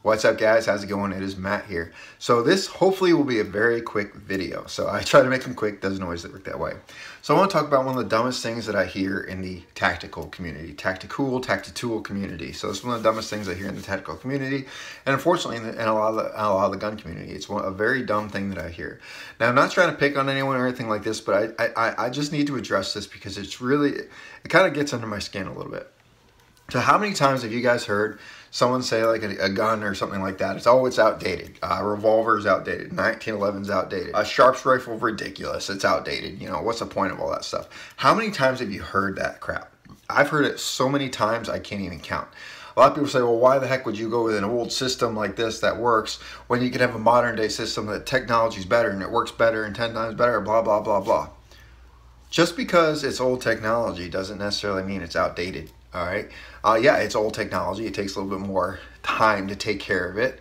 What's up guys, how's it going? It is Matt here. So this hopefully will be a very quick video. So I try to make them quick, doesn't always work that way. So I want to talk about one of the dumbest things that I hear in the tactical community, tactical community. So it's one of the dumbest things I hear in the tactical community, and unfortunately in a lot of the gun community. It's a very dumb thing that I hear. Now I'm not trying to pick on anyone or anything like this, but I just need to address this because it's really, it kind of gets under my skin a little bit. So how many times have you guys heard someone say like a gun or something like that? It's, oh, it's outdated. Revolver is outdated. 1911 is outdated. A Sharps rifle, ridiculous. It's outdated. You know, what's the point of all that stuff? How many times have you heard that crap? I've heard it so many times I can't even count. A lot of people say, well, why the heck would you go with an old system like this that works when you could have a modern day system that technology is better and it works better and 10 times better, blah, blah, blah, blah. Just because it's old technology doesn't necessarily mean it's outdated. All right. Yeah, it's old technology. It takes a little bit more time to take care of it.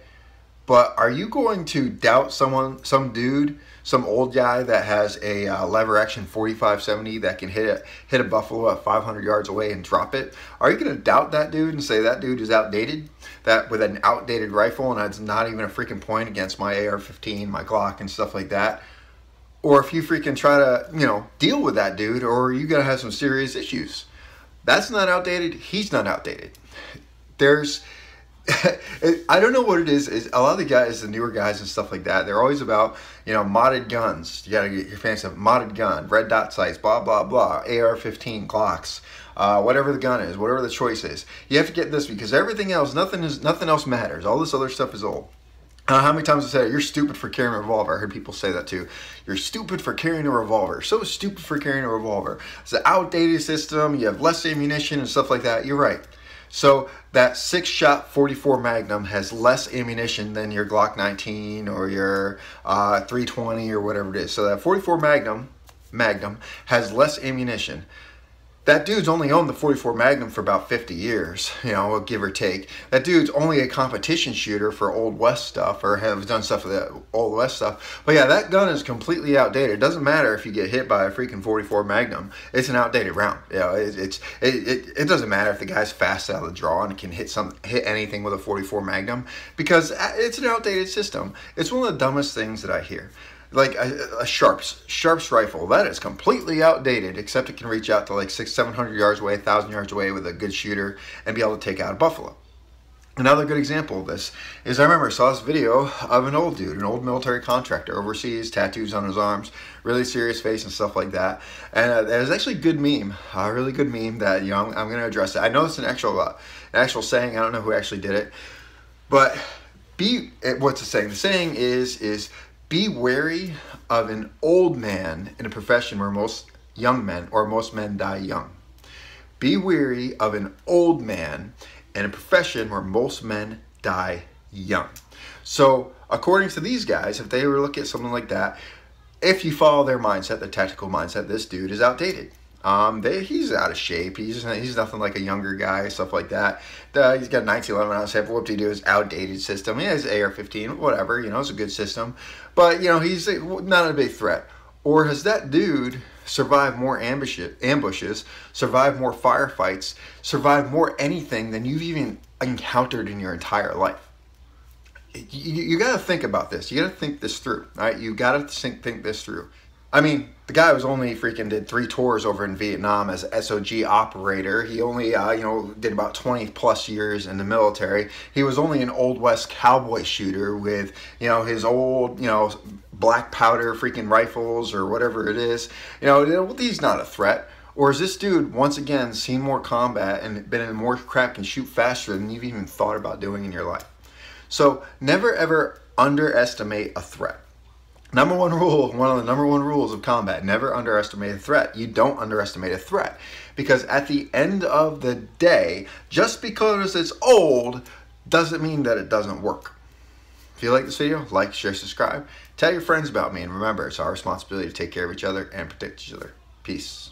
But are you going to doubt some dude, some old guy that has a lever action 45-70 that can hit a buffalo at 500 yards away and drop it? Are you going to doubt that dude and say that dude is outdated? That with an outdated rifle and it's not even a freaking point against my AR-15, my Glock and stuff like that? Or if you freaking try to, you know, deal with that dude, or you're going to have some serious issues. That's not outdated. He's not outdated. There's, I don't know what it is a lot of the guys, the newer guys and stuff like that, they're always about, you know, modded guns. You gotta get your fancy modded gun, red dot sights, blah, blah, blah, AR-15, Glocks, whatever the gun is, whatever the choice is. You have to get this because everything else, nothing else matters. All this other stuff is old. How many times I said, you're stupid for carrying a revolver? I heard people say that too. You're stupid for carrying a revolver. So stupid for carrying a revolver. It's an outdated system. You have less ammunition and stuff like that. You're right. So that 6-shot 44 Magnum has less ammunition than your Glock 19 or your 320 or whatever it is. So that 44 Magnum has less ammunition. That dude's only owned the 44 Magnum for about 50 years, you know, give or take. That dude's only a competition shooter for Old West stuff, or has done stuff with that Old West stuff. But yeah, that gun is completely outdated. It doesn't matter if you get hit by a freaking 44 Magnum. It's an outdated round. You know, it doesn't matter if the guy's fast out of the draw and can hit anything with a 44 Magnum, because it's an outdated system. It's one of the dumbest things that I hear. Like a Sharps rifle, that is completely outdated, except it can reach out to like 600-700 yards away, 1,000 yards away with a good shooter and be able to take out a buffalo. Another good example of this is I remember I saw this video of an old dude, an old military contractor overseas, tattoos on his arms, really serious face and stuff like that. And it was actually a good meme, a really good meme that, you know, I'm going to address it. I know it's an actual saying. I don't know who actually did it, but what's the saying? The saying is be wary of an old man in a profession where most young men or most men die young. Be wary of an old man in a profession where most men die young. So according to these guys, if they were looking at something like that, if you follow their mindset, the tactical mindset, this dude is outdated. He's out of shape. He's nothing like a younger guy, stuff like that. He's got a 1911 ounce hip. Whoop-de-doo, his outdated system. He has AR-15, whatever, you know, it's a good system. But, you know, he's not a big threat. Or has that dude survived more ambushes, survived more firefights, survived more anything than you've even encountered in your entire life? You got to think about this. You got to think this through, all right? You got to think this through. I mean, the guy was only freaking did 3 tours over in Vietnam as an SOG operator. He only, you know, did about 20 plus years in the military. He was only an Old West cowboy shooter with, you know, his old, you know, black powder freaking rifles or whatever it is. You know, he's not a threat. Or is this dude, once again, seen more combat and been in more crap and shoot faster than you've even thought about doing in your life? So never ever underestimate a threat. Number one rule, one of the number one rules of combat, never underestimate a threat. You don't underestimate a threat. Because at the end of the day, just because it's old doesn't mean that it doesn't work. If you like this video, like, share, subscribe. Tell your friends about me. And remember, it's our responsibility to take care of each other and protect each other. Peace.